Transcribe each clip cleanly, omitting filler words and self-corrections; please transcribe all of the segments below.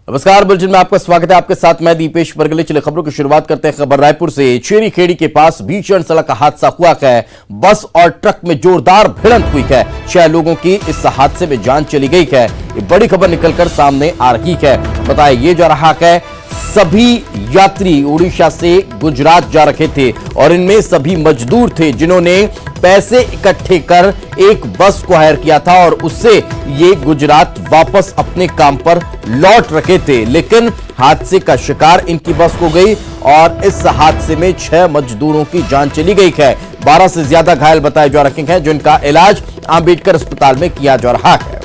नमस्कार, बुलेटिन में आपका स्वागत है। आपके साथ मैं दीपेश बरगले। चले खबरों की शुरुआत करते हैं। खबर रायपुर से। चेरी खेड़ी के पास भीषण सड़क हादसा हुआ है। बस और ट्रक में जोरदार भिड़ंत हुई है। 6 लोगों की इस हादसे में जान चली गई है। ये बड़ी खबर निकलकर सामने आ रही है। बताया ये जा रहा है सभी यात्री उड़ीसा से गुजरात जा रहे थे और इनमें सभी मजदूर थे जिन्होंने पैसे इकट्ठे कर एक बस को हायर किया था और उससे ये गुजरात वापस अपने काम पर लौट रहे थे। लेकिन हादसे का शिकार इनकी बस हो गई और इस हादसे में 6 मजदूरों की जान चली गई है। 12 से ज्यादा घायल बताए जा रहे हैं जिनका इलाज अंबेडकर अस्पताल में किया जा रहा है।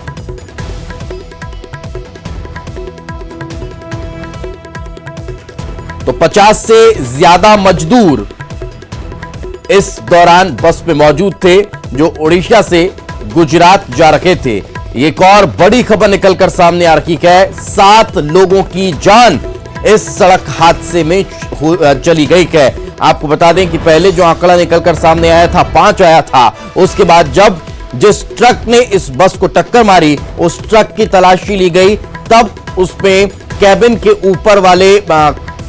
तो 50 से ज्यादा मजदूर इस दौरान बस में मौजूद थे जो उड़ीसा से गुजरात जा रहे थे। एक और बड़ी खबर निकलकर सामने आ रही है। 7 लोगों की जान इस सड़क हादसे में चली गई है। आपको बता दें कि पहले जो आंकड़ा निकलकर सामने आया था 5 आया था। उसके बाद जब जिस ट्रक ने इस बस को टक्कर मारी उस ट्रक की तलाशी ली गई, तब उसमें कैबिन के ऊपर वाले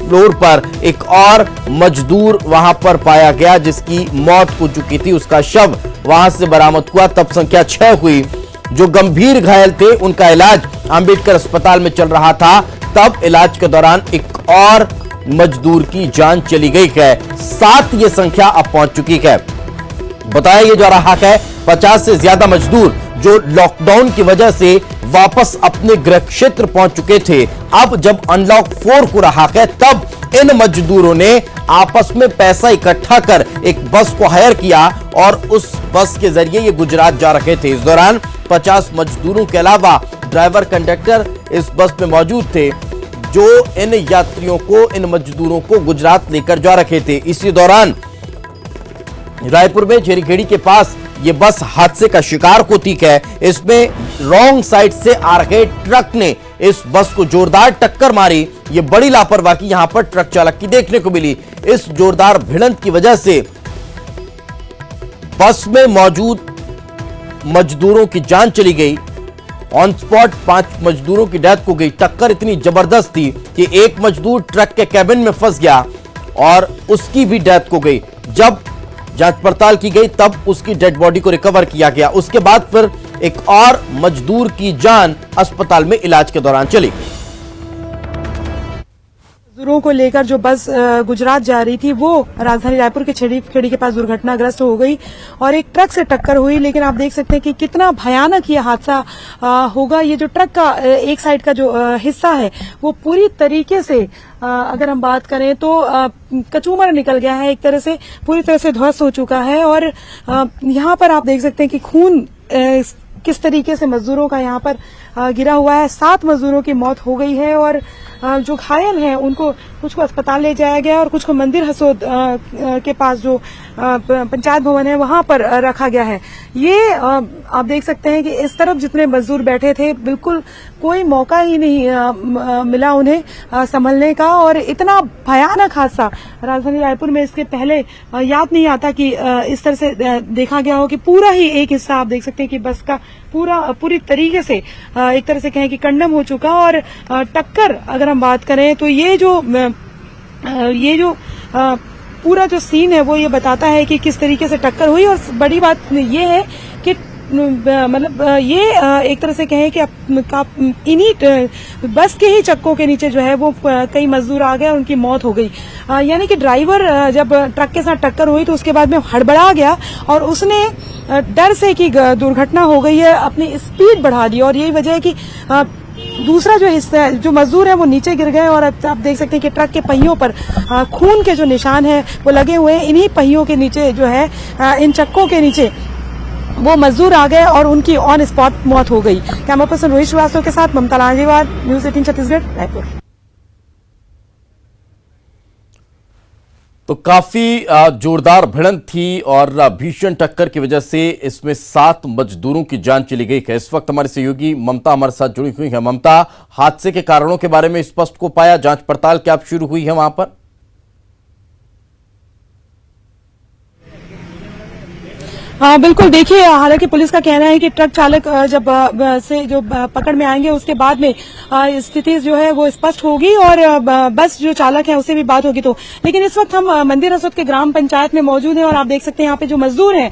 फ्लोर पर एक और मजदूर वहां पर पाया गया जिसकी मौत हो चुकी थी। उसका शव वहां से बरामद हुआ। तब संख्या 6 हुई। जो गंभीर घायल थे उनका इलाज अंबेडकर अस्पताल में चल रहा था। तब इलाज के दौरान एक और मजदूर की जान चली गई है। 7 ये संख्या अब पहुंच चुकी है। बताया यह जा रहा है 50 से ज्यादा मजदूर जो लॉकडाउन की वजह से वापस अपने गृह क्षेत्र पहुंच चुके थे। अब जब अनलॉक 4 हो रहा है तब इन मजदूरों ने आपस में पैसा इकट्ठा कर एक बस को हायर किया और उस बस के जरिए ये गुजरात जा रहे थे। इस दौरान 50 मजदूरों के अलावा ड्राइवर कंडक्टर इस बस में मौजूद थे जो इन यात्रियों को, इन मजदूरों को गुजरात लेकर जा रहे थे। इसी दौरान रायपुर में चेरीखेड़ी के पास ये बस हादसे का शिकार होती है। इसमें रॉन्ग साइड से आ रहे ट्रक ने इस बस को जोरदार टक्कर मारी। ये बड़ी लापरवाही यहां पर ट्रक चालक की देखने को मिली। इस जोरदार भिड़ंत की वजह से बस में मौजूद मजदूरों की जान चली गई। ऑन स्पॉट 5 मजदूरों की डेथ हो गई। टक्कर इतनी जबरदस्त थी कि एक मजदूर ट्रक के कैबिन में फंस गया और उसकी भी डेथ हो गई। जब जांच पड़ताल की गई तब उसकी डेड बॉडी को रिकवर किया गया। उसके बाद फिर एक और मजदूर की जान अस्पताल में इलाज के दौरान चली गई। मजदूरों को लेकर जो बस गुजरात जा रही थी वो राजधानी रायपुर के खेड़ी के पास दुर्घटनाग्रस्त हो गई और एक ट्रक से टक्कर हुई। लेकिन आप देख सकते हैं कि कितना भयानक ये हादसा होगा। ये जो ट्रक का एक साइड का जो हिस्सा है वो पूरी तरीके से अगर हम बात करें तो कचूमर निकल गया है, एक तरह से पूरी तरह से ध्वस्त हो चुका है। और यहाँ पर आप देख सकते हैं कि खून किस तरीके से मजदूरों का यहाँ पर गिरा हुआ है। 7 मजदूरों की मौत हो गई है और जो घायल हैं उनको कुछ को अस्पताल ले जाया गया और कुछ को मंदिर हसोद के पास जो पंचायत भवन है वहां पर रखा गया है। ये आप देख सकते हैं कि इस तरफ जितने मजदूर बैठे थे बिल्कुल कोई मौका ही नहीं मिला उन्हें संभलने का। और इतना भयानक हादसा राजधानी रायपुर में इसके पहले याद नहीं आता कि इस तरह से देखा गया हो कि पूरा ही एक हिस्सा आप देख सकते हैं कि बस का पूरी तरीके से एक तरह से कहें कि कंडम हो चुका। और टक्कर अगर हम बात करें तो ये जो पूरा जो सीन है वो ये बताता है कि किस तरीके से टक्कर हुई। और बड़ी बात ये है कि मतलब ये एक तरह से कहें कि इन्हीं बस के ही चक्कों के नीचे जो है वो कई मजदूर आ गए और उनकी मौत हो गई। यानी कि ड्राइवर जब ट्रक के साथ टक्कर हुई तो उसके बाद में हड़बड़ा गया और उसने डर से कि दुर्घटना हो गई है अपनी स्पीड बढ़ा दी। और यही वजह है कि दूसरा जो हिस्सा है जो मजदूर है वो नीचे गिर गए। और आप देख सकते हैं कि ट्रक के पहियों पर खून के जो निशान है वो लगे हुए हैं। इन्हीं पहियों के नीचे जो है इन चक्कों के नीचे वो मजदूर आ गए और उनकी ऑन स्पॉट मौत हो गई। कैमरा पर्सन रोहित श्रीवास्तव के साथ ममता लांजेवार, न्यूज 18 छत्तीसगढ़, रायपुर। तो काफी जोरदार भिड़ंत थी और भीषण टक्कर की वजह से इसमें 7 मजदूरों की जान चली गई है। इस वक्त हमारे सहयोगी ममता हमारे साथ जुड़ी हुई है। ममता, हादसे के कारणों के बारे में स्पष्ट को पाया? जांच पड़ताल क्या शुरू हुई है वहां पर? बिल्कुल, देखिए हालांकि पुलिस का कहना है कि ट्रक चालक जब से जो पकड़ में आएंगे उसके बाद में स्थिति जो है वो स्पष्ट होगी और बस जो चालक है उससे भी बात होगी। तो लेकिन इस वक्त हम मंदिर हसोद के ग्राम पंचायत में मौजूद हैं और आप देख सकते हैं यहाँ पे जो मजदूर हैं,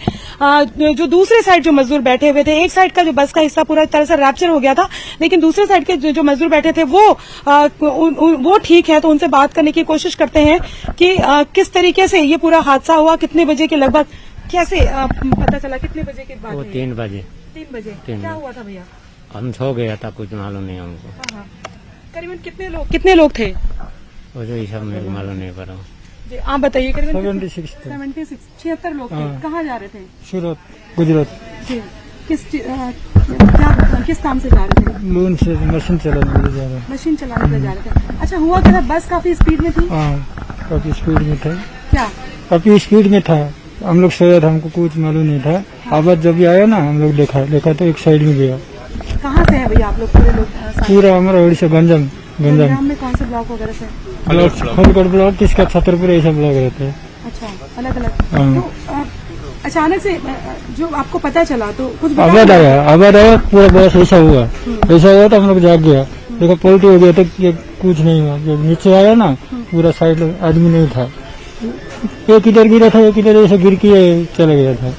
जो दूसरे साइड जो मजदूर बैठे हुए थे, एक साइड का जो बस का हिस्सा पूरा तरह से रैप्चर हो गया था, लेकिन दूसरे साइड के जो मजदूर बैठे थे वो ठीक है। तो उनसे बात करने की कोशिश करते हैं कि किस तरीके से ये पूरा हादसा हुआ, कितने बजे के लगभग, कैसे पता चला, कितने बजे के बाद? वो 3 बजे। 3 बजे क्या हुआ था भैया? हम सो गया था, कुछ मालूम नहीं हमको। हाँ। करीबन कितने लोग थे? वो जो ये सब मेरे को मालूम नहीं पड़ा। जी, आप बताइए। करीबन 76 लोग थे। कहाँ जा रहे थे? सूरत, गुजरात। जी, किस काम से जा रहे थे? लोन से मशीन चलाने के लिए जा रहे हैं। मशीन चलाने के लिए जा रहे थे। अच्छा, हुआ क्या था? बस काफी स्पीड में थी? हाँ, काफी स्पीड में था। क्या? काफी स्पीड में था। हम लोग सोया था, हमको कुछ मालूम नहीं था। आवाज जब भी आया ना, हम लोग देखा तो एक साइड में गया। कहाँ से है भैया आप लोग? पूरे लोग पूरा हमारा ओडिशा गंजम में कौन से ब्लॉक वगैरह से? फलगढ़ ब्लॉक, किसका छतरपुर, ऐसा ब्लॉक रहता है। अच्छा, अलग अलग। तो अचानक से जो आपको पता चला तो कुछ आवाज आया, पूरा बस ऐसा हुआ तो हम लोग जाग गया। देखो पलटी हो गया तो कुछ नहीं हुआ। जब नीचे आया ना, पूरा साइड आदमी नहीं था, एक इधर गिरा था, एक इधर ऐसे गिर के चला गया था।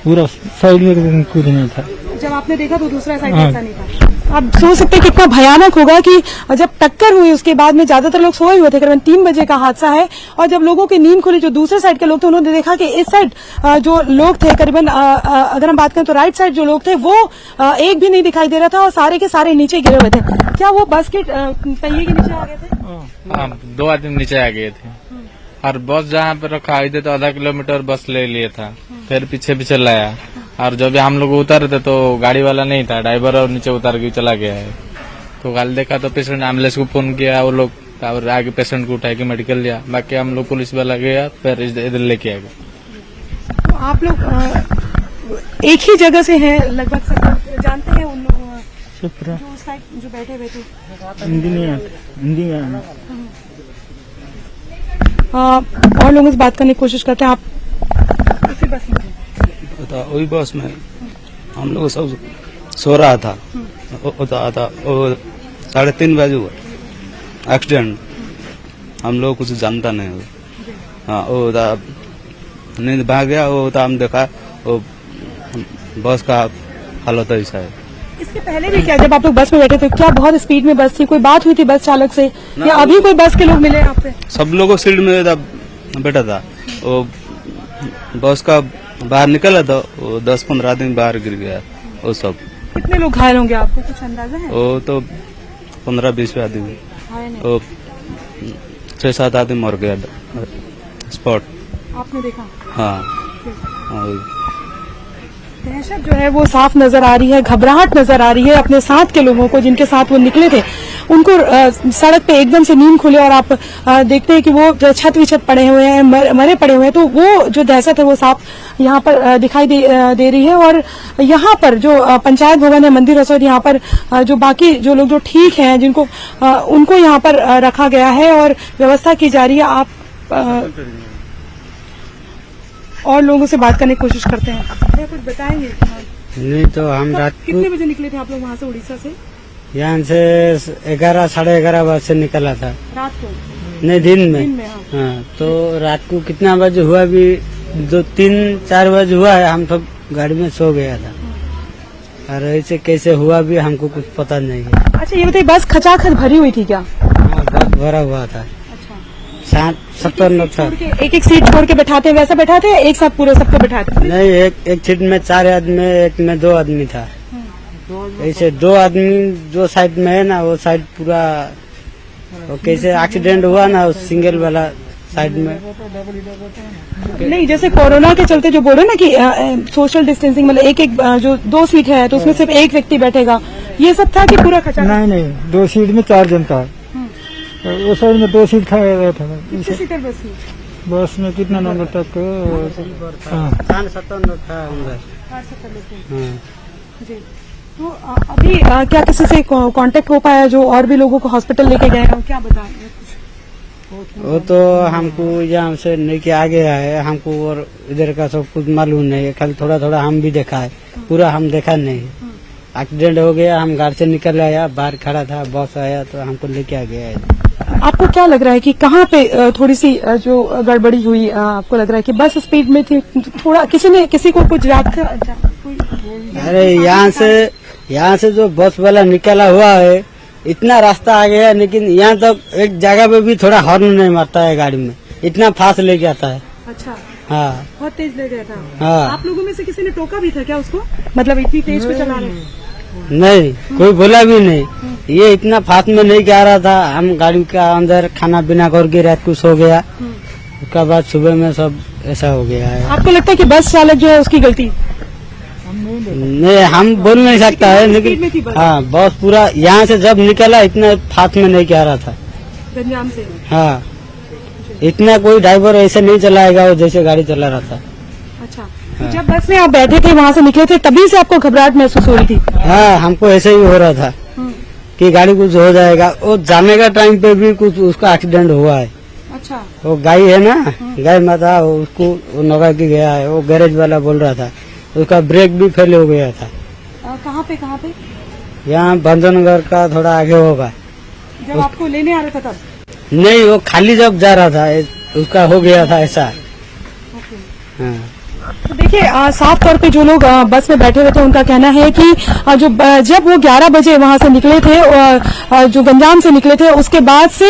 पूरा साइड में कुछ नहीं था। जब आपने देखा तो दूसरा साइड ऐसा नहीं था। आप सोच सकते हैं कितना भयानक होगा कि जब टक्कर हुई उसके बाद में ज्यादातर लोग सोए हुए थे। करीबन 3 बजे का हादसा है और जब लोगों की नींद खुली, जो दूसरे साइड के लोग थे, उन्होंने देखा कि इस साइड जो लोग थे, करीबन अगर हम बात करें तो राइट साइड जो लोग थे वो एक भी नहीं दिखाई दे रहा था और सारे के सारे नीचे गिरे हुए थे। क्या वो बस के पहिए के नीचे आ गए थे? हाँ, 2 आदमी नीचे आ गए थे और बस जहाँ पे रखा हुई थे तो आधा किलोमीटर बस ले लिया था, फिर पीछे लाया। और जब हम लोग उतर थे तो गाड़ी वाला नहीं था, ड्राइवर और नीचे उतर के चला गया है। तो कल देखा तो पेशेंट एम्बुलेंस को फोन किया, वो लोग और आगे पेशेंट को उठा के मेडिकल लिया। बाकी हम लोग पुलिस वाला गया, फिर इधर लेके आ गए। तो आप लोग एक ही जगह से हैं लगभग, सब जानते हैं उन जो उस साइड जो बैठे हुए थे? हिंदी में और लोगों से बात करने की कोशिश करते हैं। आप उसी बस में? वही बस में हम लोग सब सो रहा था। था 3:30 बजे हुआ एक्सीडेंट। हम लोग कुछ जानता नहीं हो। हाँ, वो था नींद भाग गया। वो था, हम देखा वो बस का हालत ऐसा है। इसके पहले भी क्या, जब आप लोग बस में बैठे थे, क्या बहुत स्पीड में बस थी? कोई बात हुई थी बस चालक से या अभी कोई बस के लोग मिले आप पे? सब लोगों सीट में बैठा था। वो बस का बाहर निकला था, वो 10-15 आदमी बाहर गिर गया। वो सब कितने लोग घायल होंगे, आपको कुछ अंदाजा है? वो तो 15-20 आदमी, वो 6-7 आदमी मर गया स्पॉट। आपने देखा? हाँ, दहशत जो है वो साफ नजर आ रही है, घबराहट नजर आ रही है अपने साथ के लोगों को, जिनके साथ वो निकले थे। उनको सड़क पे एकदम से नींद खुले और आप देखते हैं कि वो छत विछत पड़े हुए हैं, मरे पड़े हुए हैं। तो वो जो दहशत है वो साफ यहाँ पर दिखाई दे रही है। और यहाँ पर जो पंचायत भवन है मंदिर हसोद, यहाँ पर जो बाकी जो लोग जो ठीक हैं, जिनको उनको यहाँ पर रखा गया है और व्यवस्था की जा रही है। आप और लोगों से बात करने की कोशिश करते हैं। क्या कुछ बताएंगे? नहीं तो हम रात को कितने बजे निकले थे आप लोग वहाँ से, उड़ीसा से? यहाँ से 11 साढ़े 11 बजे से निकला था। रात को? नहीं, दिन में। हाँ। हाँ, तो रात को कितना बजे हुआ भी 2-3-4 बजे हुआ है। हम तो गाड़ी में सो गया था और ऐसे कैसे हुआ भी हमको कुछ पता नहीं है। अच्छा, ये बताइए, बस खचाखच भरी हुई थी क्या? हाँ, बस भरा हुआ था। 60-70 लोग था। एक सीट छोड़ के बैठाते हैं, वैसा बैठाते हैं? एक साथ पूरे सबको बैठाते हैं? नहीं, एक सीट में 4 आदमी, एक में 2 आदमी था। ऐसे 2 आदमी जो साइड में है ना, वो साइड पूरा वो कैसे एक्सीडेंट हुआ ना, उस सिंगल वाला साइड में। नहीं, जैसे कोरोना के चलते जो बोलो ना कि सोशल डिस्टेंसिंग, मतलब एक जो 2 सीट है तो उसमें सिर्फ एक व्यक्ति बैठेगा, ये सब था कि पूरा खचा? नहीं, 2 सीट में 4 जन था। वो साइड में 2 सीट था। कितने सीटर बस थी? बस में कितना नंबर तक? 60-70 लोग था अंदर। 60-70 लोग थे। हाँ। जी। तो अभी क्या किसी से कांटेक्ट हो पाया जो और भी लोगों को हॉस्पिटल लेके गए हैं? क्या बताएं? वो तो हमको यहाँ से लेके आ गया है, हमको और इधर का सब कुछ मालूम नहीं है, खाली थोड़ा थोड़ा हम भी देखा है, पूरा हम देखा नहीं। एक्सीडेंट हो गया, हम घर से निकल आया, बाहर खड़ा था, बस आया तो हमको लेके आ गया है। आपको क्या लग रहा है कि कहाँ पे थोड़ी सी जो गड़बड़ी हुई, आपको लग रहा है कि बस स्पीड में थी, थोड़ा किसी को कुछ अरे यहाँ से जो बस वाला निकला हुआ है, इतना रास्ता आ गया, लेकिन यहाँ तक एक जगह पे भी थोड़ा हॉर्न नहीं मारता है गाड़ी में, इतना फास्ट लेके आता है। अच्छा, हाँ बहुत तेज ले गया था। हाँ। आप लोगों में से किसी ने टोका भी था क्या उसको, मतलब इतनी तेज पे चला रहे? नहीं, कोई बोला भी नहीं, ये इतना फास्ट में नहीं जा रहा था। हम गाड़ी का अंदर खाना पीना करके रात को सो गया, उसके बाद सुबह में सब ऐसा हो गया है। आपको लगता है कि बस चालक जो है उसकी गलती? नहीं, हम बोल नहीं सकता है, स्पीड में थी लेकिन बस? हाँ बस पूरा यहाँ से जब निकला इतना फास्ट में नहीं जा रहा था। गंजाम से? हाँ, इतना कोई ड्राइवर ऐसे नहीं चलाएगा वो जैसे गाड़ी चला रहा था। अच्छा, तो जब बस में आप बैठे थे, वहाँ से निकले थे, तभी से आपको घबराहट महसूस हो रही थी? हाँ, हमको ऐसे ही हो रहा था कि गाड़ी कुछ हो जाएगा। वो जाने का टाइम पे भी कुछ उसका एक्सीडेंट हुआ है। अच्छा, वो गाय है ना, गाय माता, उसको वो नगा के गया है, वो गैरेज वाला बोल रहा था, उसका ब्रेक भी फेल हो गया था। कहाँ पे? यहाँ भंजनगर का थोड़ा आगे होगा। जब आपको लेने आ रहा था तब? नहीं, वो खाली जब जा रहा था उसका हो गया था ऐसा। हाँ। तो देखिए, साफ तौर पे जो लोग बस में बैठे हुए थे उनका कहना है कि जब वो 11 बजे वहां से निकले थे, जो गंजाम से निकले थे, उसके बाद से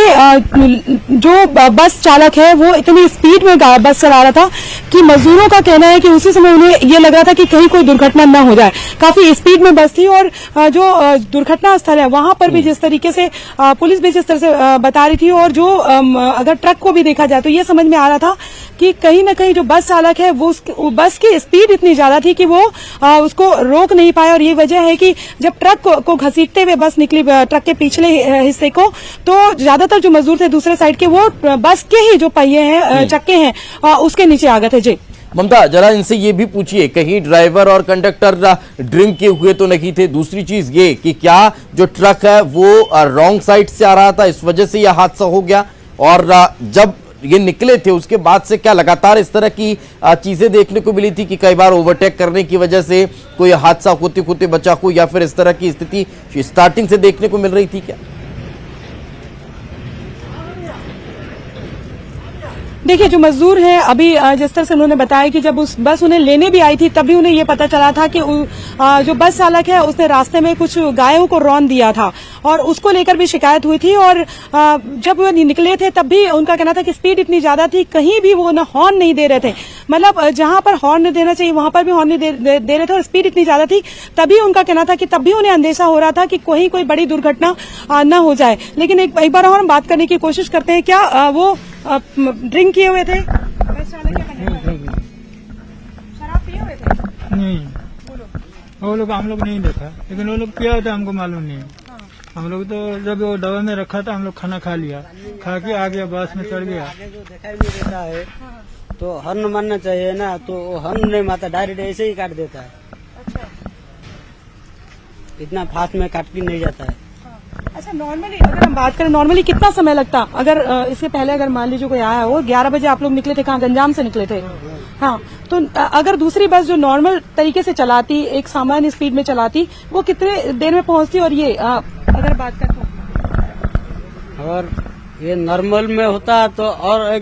जो बस चालक है वो इतनी स्पीड में बस चला रहा था कि मजदूरों का कहना है कि उसी समय उन्हें ये लग रहा था कि कहीं कोई दुर्घटना न हो जाए। काफी स्पीड में बस थी और जो दुर्घटना स्थल है वहां पर भी जिस तरीके से पुलिस भी जिस तरह से बता रही थी, और जो अगर ट्रक को भी देखा जाए तो ये समझ में आ रहा था कि कहीं न कहीं जो बस चालक है वो बस की स्पीड इतनी ज्यादा थी कि वो उसको रोक नहीं पाया। और ये वजह है कि जब ट्रक को घसीटते हुए बस निकली ट्रक के पिछले हिस्से को, तो ज्यादातर जो मजदूर थे दूसरे साइड के, वो बस के ही जो पहिए हैं, चक्के हैं, उसके नीचे आ गए थे। जी ममता, जरा इनसे ये भी पूछिए, कहीं ड्राइवर और कंडक्टर ड्रिंक किए हुए तो नहीं थे? दूसरी चीज ये कि क्या जो ट्रक है वो रॉन्ग साइड से आ रहा था, इस वजह से यह हादसा हो गया? और जब ये निकले थे उसके बाद से क्या लगातार इस तरह की चीजें देखने को मिली थी कि कई बार ओवरटेक करने की वजह से कोई हादसा होते होते बचा हो, या फिर इस तरह की स्थिति स्टार्टिंग से देखने को मिल रही थी क्या? देखिए, जो मजदूर हैं अभी जिस तरह से उन्होंने बताया कि जब उस बस उन्हें लेने भी आई थी तभी उन्हें ये पता चला था कि जो बस चालक है उसने रास्ते में कुछ गायों को रौंद दिया था और उसको लेकर भी शिकायत हुई थी। और जब वो निकले थे तब भी उनका कहना था कि स्पीड इतनी ज्यादा थी, कहीं भी वो न हॉर्न नहीं दे रहे थे, मतलब जहां पर हॉर्न देना चाहिए वहां पर भी हॉर्न नहीं दे रहे थे, और स्पीड इतनी ज्यादा थी। तभी उनका कहना था कि तभी उन्हें अंदेशा हो रहा था कि कहीं कोई बड़ी दुर्घटना न हो जाए। लेकिन एक बार और हम बात करने की कोशिश करते हैं, क्या वो ड्रिंक किए हुए थे? बस चालक क्या करने वाले? शराब पिए हुए थे? नहीं, वो लोग हम लोग नहीं देखा, लेकिन वो लोग पिया था, हमको मालूम नहीं। हम लोग तो जब वो डब्बे में रखा था हम लोग खाना खा लिया, खा के आ गया, बस में चढ़ गया। आगे जो दिखाई नहीं देता है तो हॉर्न मारना चाहिए ना, तो वो हॉर्न नहीं मारता, डायरेक्ट ऐसे ही काट देता है। अच्छा, इतना फास्ट में काट के नहीं जाता है। अच्छा, नॉर्मली अगर हम बात करें, नॉर्मली कितना समय लगता अगर इससे पहले अगर मान लीजिए कोई आया हो, 11 बजे आप लोग निकले थे, कहाँ? गंजाम से निकले थे। हाँ, तो अगर दूसरी बस जो नॉर्मल तरीके से चलाती, एक सामान्य स्पीड में चलाती, वो कितने देर में पहुंचती? और ये अगर बात करें तो और ये नॉर्मल में होता तो और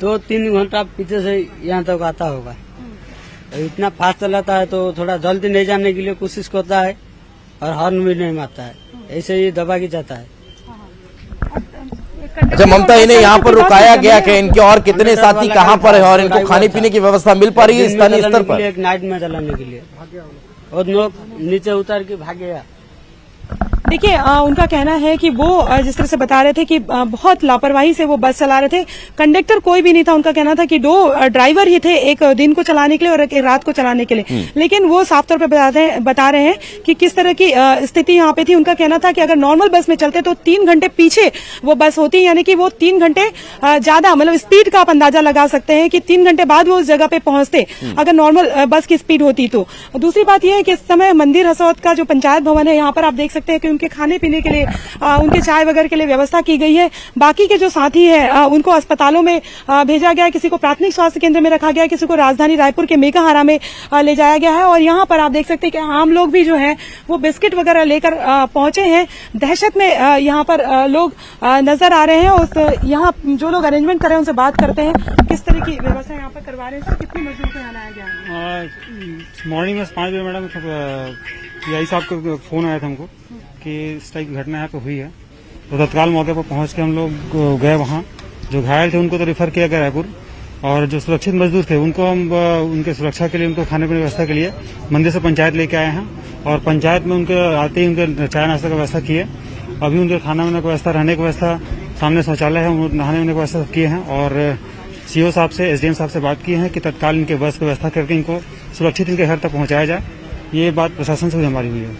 2-3 घंटा पीछे से यहाँ तक आता होगा। इतना फास्ट चलाता है तो थोड़ा जल्दी नहीं जाने के लिए कोशिश करता है और हॉर्न भी नहीं मारता है, ऐसे ही दबा के जाता है। अच्छा ममता, इन्हें यहाँ पर रुकाया गया कि इनके और कितने साथी कहाँ पर है और इनको खाने पीने की व्यवस्था मिल पा रही है स्थानीय स्तर पर? एक नाइट में चलाने के लिए, और लोग नीचे उतर के भाग गया। देखिए, उनका कहना है कि वो जिस तरह से बता रहे थे कि बहुत लापरवाही से वो बस चला रहे थे, कंडक्टर कोई भी नहीं था। उनका कहना था कि 2 ड्राइवर ही थे, एक दिन को चलाने के लिए और एक रात को चलाने के लिए। लेकिन वो साफ तौर पे बता रहे हैं कि किस तरह की स्थिति यहाँ पे थी। उनका कहना था कि अगर नॉर्मल बस में चलते तो 3 घंटे पीछे वो बस होती, यानी कि वो 3 घंटे ज्यादा, मतलब स्पीड का आप अंदाजा लगा सकते हैं कि 3 घंटे बाद वो उस जगह पे पहुंचते अगर नॉर्मल बस की स्पीड होती तो। दूसरी बात यह है कि इस समय मंदिर हसौद का जो पंचायत भवन है, यहाँ पर आप देख सकते हैं कि कि उनके खाने पीने के लिए, उनके चाय वगैरह के लिए व्यवस्था की गई है। बाकी के जो साथी है उनको अस्पतालों में भेजा गया है, किसी को प्राथमिक स्वास्थ्य केंद्र में रखा गया है, किसी को राजधानी रायपुर के मेकाहारा में ले जाया गया है। और यहाँ पर आप देख सकते हैं कि आम लोग भी जो है वो बिस्किट वगैरह लेकर पहुंचे हैं। दहशत में यहाँ पर लोग नजर आ रहे हैं। उस यहाँ जो लोग अरेंजमेंट कर रहे हैं उनसे बात करते हैं, किस तरह की व्यवस्था यहाँ पर करवा रहे हैं। सर, कितने मजदूर को यहाँ लाया गया है? मॉर्निंग में 5 बजे मैडम पीआई साहब का फोन आया था हमको कि इस टाइप की घटना यहाँ पे हुई है, तो तत्काल मौके पर पहुंच के हम लोग गए वहाँ। जो घायल थे उनको तो रेफर किया गया रायपुर, और जो सुरक्षित मजदूर थे उनको हम उनके सुरक्षा के लिए, उनको खाने पीने की व्यवस्था के लिए मंदिर से पंचायत लेके आए हैं। और पंचायत में उनके आते ही उनके चाय नाश्ता की व्यवस्था की है। अभी उनके खाना वाना की व्यवस्था, रहने की व्यवस्था, सामने शौचालय है, नहाने की व्यवस्था किए हैं। और सीओ साहब से, एसडीएम साहब से बात की है कि तत्काल इनके बस की व्यवस्था करके इनको सुरक्षित इनके घर तक पहुंचाया जाए। ये बात प्रशासन से भी हमारी हुई है।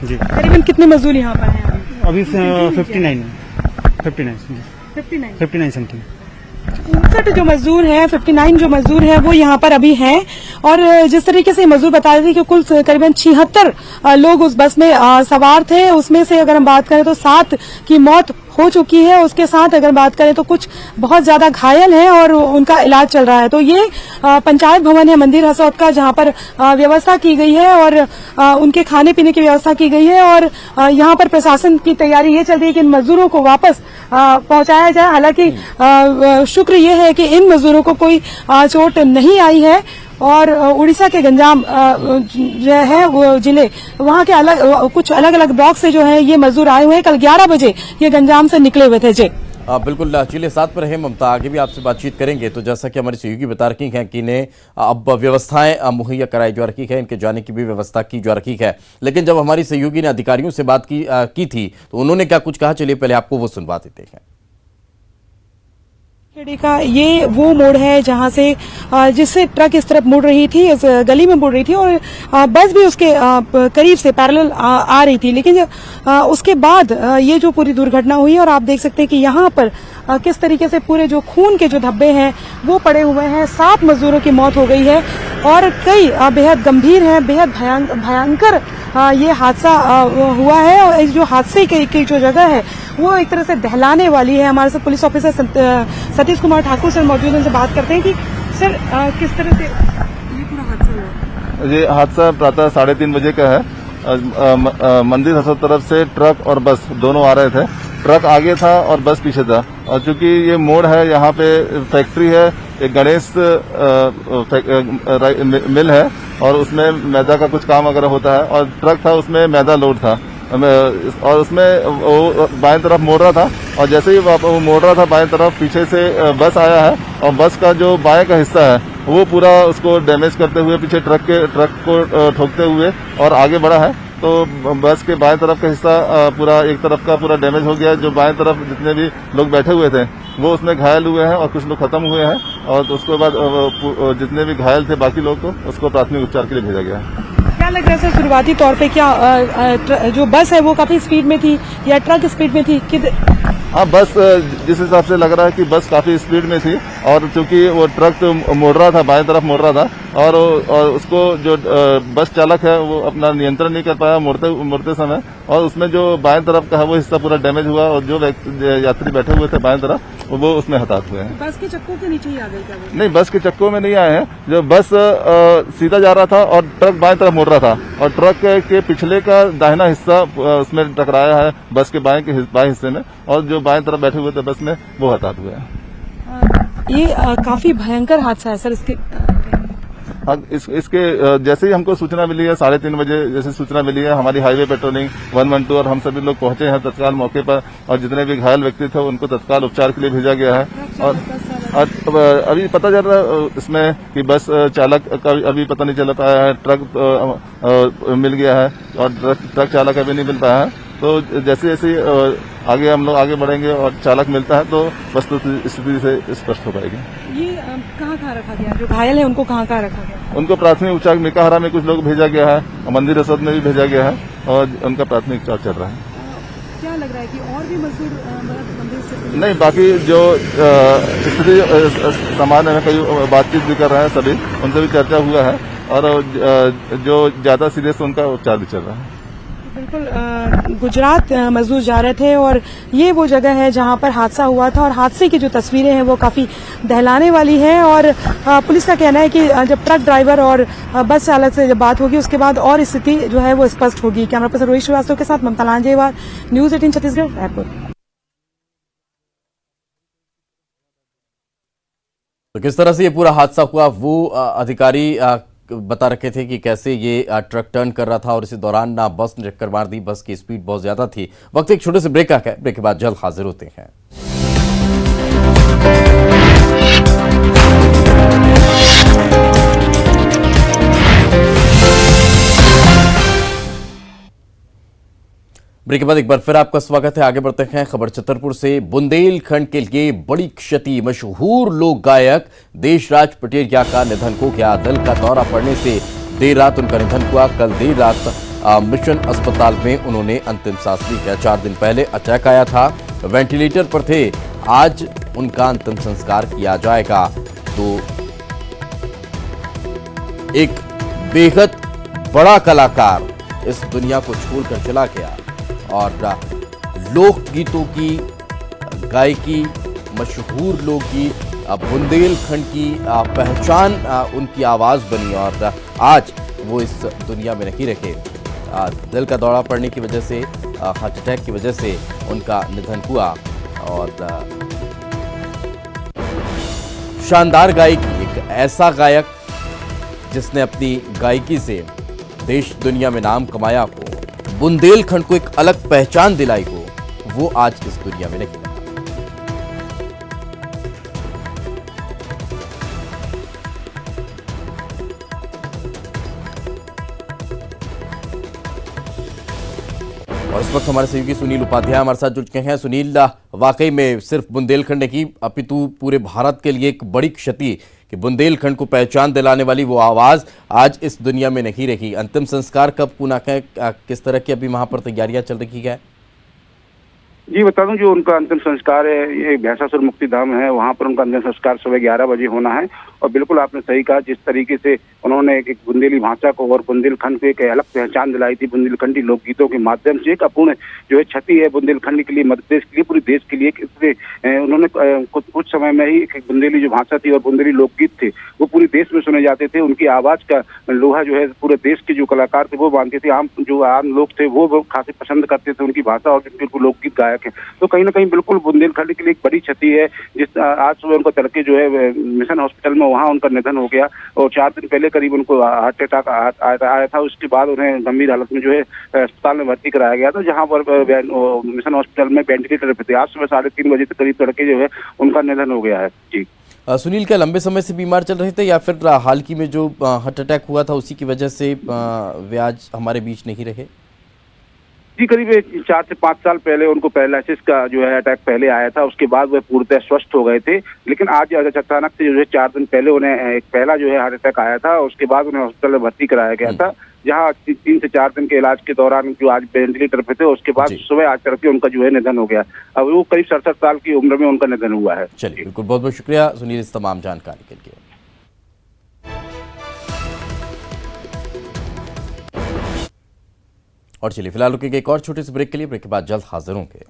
जी, करीबन कितने मजदूर यहाँ पर हैं अभी 59 समथिंग। 59 जो मजदूर हैं, 59 जो मजदूर हैं वो यहाँ पर अभी हैं। और जिस तरीके से मजदूर बता रहे थे कि कुल करीबन 76 लोग उस बस में सवार थे। उसमें से अगर हम बात करें तो 7 की मौत हो चुकी है। उसके साथ अगर बात करें तो कुछ बहुत ज्यादा घायल हैं और उनका इलाज चल रहा है। तो ये पंचायत भवन है मंदिर हसौद का, जहां पर व्यवस्था की गई है और उनके खाने पीने की व्यवस्था की गई है। और यहाँ पर प्रशासन की तैयारी ये चल रही है कि इन मजदूरों को वापस पहुंचाया जाए। हालांकि शुक्र ये है कि इन मजदूरों को कोई चोट नहीं आई है। और उड़ीसा के गंजाम जो है वो जिले, वहाँ के कुछ अलग अलग ब्लॉक से जो है ये मजदूर आए हुए हैं। कल 11 बजे ये गंजाम से निकले हुए थे। जी बिल्कुल, जिले साथ पर रहे ममता, आगे भी आपसे बातचीत करेंगे। तो जैसा कि हमारी सहयोगी बता रही हैं कि इन्हें अब व्यवस्थाएं मुहैया कराई जा रही है, इनके जाने की भी व्यवस्था की जा रही है। लेकिन जब हमारी सहयोगी ने अधिकारियों से बात की थी तो उन्होंने क्या कुछ कहा, चलिए पहले आपको वो सुनवा देते हैं। खेड़ी का ये वो मोड़ है जहां से जिससे ट्रक इस तरफ मुड़ रही थी, इस गली में मुड़ रही थी और बस भी उसके करीब से पैरेलल आ रही थी। लेकिन उसके बाद ये जो पूरी दुर्घटना हुई, और आप देख सकते हैं कि यहाँ पर किस तरीके से पूरे जो खून के जो धब्बे हैं वो पड़े हुए हैं। 7 मजदूरों की मौत हो गई है और कई बेहद गंभीर हैं, बेहद भयंकर ये हादसा हुआ है। और इस जो हादसे की जो जगह है वो एक तरह से दहलाने वाली है। हमारे साथ police officer Satish Kumar Thakur sir मौजूद हैं, उनसे बात करते हैं कि सर किस तरह से ये पूरा हादसा हुआ। ये हादसा प्रातः 3:30 बजे का है। मंदिर हसौद तरफ से ट्रक और बस दोनों आ रहे थे। ट्रक आगे था और बस पीछे था। और चूंकि ये मोड़ है, यहाँ पे फैक्ट्री है, एक गणेश मिल है और उसमें मैदा का कुछ काम वगैरह होता है। और ट्रक था, उसमें मैदा लोड था और उसमें वो बाएं तरफ मोड़ रहा था। और जैसे ही वो मोड़ रहा था बाएं तरफ, पीछे से बस आया है और बस का जो बाएं का हिस्सा है वो पूरा उसको डैमेज करते हुए पीछे ट्रक को ठोकते हुए और आगे बढ़ा है। तो बस के बाएं तरफ का हिस्सा पूरा एक तरफ का पूरा डैमेज हो गया है। जो बाएं तरफ जितने भी लोग बैठे हुए थे वो उसमें घायल हुए हैं और कुछ लोग खत्म हुए हैं। और उसके बाद जितने भी घायल थे बाकी लोग को उसको प्राथमिक उपचार के लिए भेजा गया है। क्या लग रहा है सर शुरुआती तौर पे, क्या जो बस है वो काफी स्पीड में थी या ट्रक स्पीड में थी? हाँ, बस जिस हिसाब से लग रहा है कि बस काफी स्पीड में थी और चूंकि वो ट्रक तो मोड़ रहा था, बाएं तरफ मोड़ रहा था और उसको जो बस चालक है वो अपना नियंत्रण नहीं कर पाया मोड़ते समय। और उसमें जो बाएं तरफ का है वो हिस्सा पूरा डैमेज हुआ और जो यात्री बैठे हुए थे बाएं तरफ वो उसमें हताहत हुए हैं। बस के चक्कों के नीचे ही आ गए क्या? नहीं, बस के चक्कों में नहीं आए हैं। जो बस सीधा जा रहा था और ट्रक बाएं तरफ मोड़ रहा था और ट्रक के पिछले का दाहिना हिस्सा उसमें टकराया है बस के बाएं हिस्से में। और जो बाएं तरफ बैठे हुए थे बस में वो हताहत हुए हैं। ये काफी भयंकर हादसा है सर। इसके जैसे ही हमको सूचना मिली है 3:30 बजे जैसे सूचना मिली है, हमारी हाईवे पेट्रोलिंग 112 और हम सभी लोग पहुंचे हैं तत्काल मौके पर। और जितने भी घायल व्यक्ति थे उनको तत्काल उपचार के लिए भेजा गया है। और अभी पता चल रहा है इसमें कि बस चालक का अभी पता नहीं चल पाया है, ट्रक मिल गया है और ट्रक चालक अभी नहीं मिल पाया है। तो जैसे जैसे आगे हम लोग आगे बढ़ेंगे और चालक मिलता है तो वस्तु स्थिति से स्पष्ट हो पाएगी। ये कहाँ रखा गया? जो घायल है उनको कहाँ रखा गया? उनको प्राथमिक उपचार मेकाहारा में कुछ लोग भेजा गया है, मंदिर हसौद में भी भेजा गया है और उनका प्राथमिक उपचार चल रहा है। क्या लग रहा है कि और भी मजदूर मंदिर से नहीं, बाकी जो स्थिति सामान्य है, कई बातचीत भी कर रहे हैं, सभी उनसे भी चर्चा हुआ है और जो ज्यादा सीरियस उनका उपचार भी चल रहा है। बिल्कुल गुजरात मजदूर जा रहे थे और ये वो जगह है जहां पर हादसा हुआ था और हादसे की जो तस्वीरें हैं वो काफी दहलाने वाली हैं और पुलिस का कहना है कि जब ट्रक ड्राइवर और बस चालक से जब बात होगी उसके बाद और स्थिति जो है वो स्पष्ट होगी। कैमरा पर्सन रोहित श्रीवास्तव के साथ ममता लांजेवार, न्यूज 18 छत्तीसगढ़, रायपुर। तो किस तरह से ये पूरा हादसा हुआ वो अधिकारी बता रखे थे कि कैसे ये ट्रक टर्न कर रहा था और इसी दौरान ना बस ने टक्कर मार दी। बस की स्पीड बहुत ज्यादा थी। वक्त एक छोटे से ब्रेक का है, ब्रेक के बाद जल्द हाजिर होते हैं। ब्रेक के बाद एक बार फिर आपका स्वागत है। आगे बढ़ते हैं। खबर छतरपुर से। बुंदेलखंड के लिए बड़ी क्षति। मशहूर लोक गायक देशराज पटेरिया का निधन हो गया। दिल का दौरा पड़ने से देर रात उनका निधन हुआ। कल देर रात मिशन अस्पताल में उन्होंने अंतिम सांस ली। 4 दिन पहले अटैक आया था, वेंटिलेटर पर थे। आज उनका अंतिम संस्कार किया जाएगा। तो एक बेहद बड़ा कलाकार इस दुनिया को छोड़कर चला गया और लोकगीतों की गायकी, मशहूर लोकगीत, बुंदेलखंड की पहचान उनकी आवाज बनी और आज वो इस दुनिया में नहीं रहे। दिल का दौरा पड़ने की वजह से, हार्ट अटैक की वजह से उनका निधन हुआ। और शानदार गायकी, एक ऐसा गायक जिसने अपनी गायकी से देश दुनिया में नाम कमाया हो, बुंदेलखंड को एक अलग पहचान दिलाई हो, वो आज इस दुनिया में नहीं है। और इस वक्त हमारे सहयोगी सुनील उपाध्याय हमारे साथ जुड़ चुके हैं। सुनील, वाकई में सिर्फ बुंदेलखंड की अपितु पूरे भारत के लिए एक बड़ी क्षति कि बुंदेलखंड को पहचान दिलाने वाली वो आवाज आज इस दुनिया में नहीं रही। अंतिम संस्कार कब पूना है, किस तरह की अभी वहां पर तैयारियां चल रही है? जी बता दूं, जो उनका अंतिम संस्कार है ये भैंसासुर मुक्ति धाम है, वहां पर उनका अंतिम संस्कार सुबह 11 बजे होना है। और बिल्कुल आपने सही कहा, जिस तरीके से उन्होंने एक बुंदेली भाषा को और बुंदेलखंड को एक अलग पहचान दिलाई थी बुंदेलखंडी लोकगीतों के माध्यम से। एक अपूर्ण जो है क्षति है बुंदेलखंड के लिए, मध्य प्रदेश के लिए, पूरे देश के लिए। इसलिए उन्होंने कुछ समय में ही एक बुंदेली जो भाषा थी और बुंदेली लोकगीत थे वो पूरे देश में सुने जाते थे। उनकी आवाज का लोहा जो है पूरे देश के जो कलाकार थे वो मानते थे, आम लोग थे वो खासी पसंद करते थे उनकी भाषा और बिल्कुल लोकगीत गायक है। तो कहीं ना कहीं बिल्कुल बुंदेलखंड के लिए एक बड़ी क्षति है। जिस आज सुबह उनका तड़के जो है मिशन हॉस्पिटल में वहां उनका निधन हो गया और 4 दिन पहले करीब उनको हार्ट अटैक आया था। उसके बाद उन्हें गंभीर हालत में जो है अस्पताल में भर्ती कराया गया था, जहां पर मिशन हॉस्पिटल में वेंटिलेटर पे थे। आज सुबह 3:30 बजे करीब तड़के जो है उनका निधन हो गया है। जी सुनील, क्या लंबे समय से बीमार चल रहे थे या फिर हाल ही में जो हार्ट अटैक हुआ था उसी की वजह से वे आज हमारे बीच नहीं रहे? जी करीब 4 से 5 साल पहले उनको पैरालिसिस का जो है अटैक पहले आया था, उसके बाद वह पूर्णतः स्वस्थ हो गए थे। लेकिन आज अचानक से जो है 4 दिन पहले उन्हें एक पहला जो है हार्ट अटैक आया था। उसके बाद उन्हें हॉस्पिटल में भर्ती कराया गया था, जहां 3 से 4 दिन के इलाज के दौरान जो आज वेंटिलेटर पे थे, उसके बाद सुबह आज तड़के उनका जो है निधन हो गया। अब वो करीब 67 साल की उम्र में उनका निधन हुआ है। चलिए, बिल्कुल, बहुत बहुत शुक्रिया सुनील इस तमाम जानकारी के लिए। और चलिए फिलहाल रुकेंगे एक और छोटे से ब्रेक के लिए। ब्रेक के बाद जल्द हाजिर होंगे।